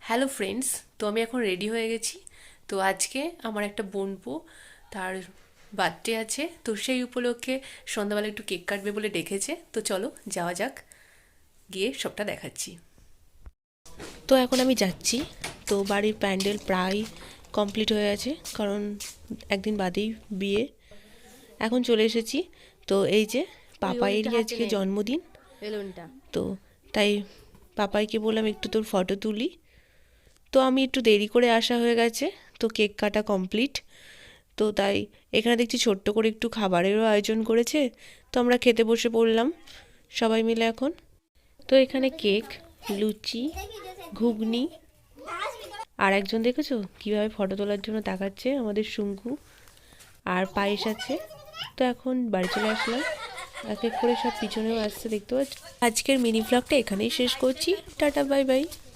Hello friends, তো আমি এখন রেডি হয়ে গেছি। তো আজকে আমার একটা বোনপো, তার বার্থডে আছে, তো সেই উপলক্ষে সন্ধ্যাবেলা একটু কেক কাটবে বলে ডেকেছে। তো চলো যাওয়া যাক, গিয়ে সবটা দেখাচ্ছি। তো এখন আমি যাচ্ছি। তো বাড়ির প্যান্ডেল প্রায় কমপ্লিট হয়ে আছে, কারণ একদিন বাদেই বিয়ে। এখন চলে এসেছি। তো এই যে পাপাইয়েরই আজকে জন্মদিন, বেলুনটা তো তাই পাপাইকে বললাম একটু তোর ফটো তুলি। তো আমি একটু দেরি করে আসা হয়ে গেছে, তো কেক কাটা কমপ্লিট। তো তাই এখানে দেখছি ছোট্ট করে একটু খাবারেরও আয়োজন করেছে। তো আমরা খেতে বসে পড়লাম সবাই মিলে এখন। তো এখানে কেক, লুচি, ঘুগনি, আর একজন দেখেছো কিভাবে ফটো তোলার জন্য তাকাচ্ছে, আমাদের শুঙ্কু। আর পায়েস আছে। তো এখন বাড়ি চলে আসলাম, এক এক করে সব পিছনেও আসছে দেখতে পাচ্ছ। আজকের মিনি ভ্লগটা এখানেই শেষ করছি। Tata, bye bye.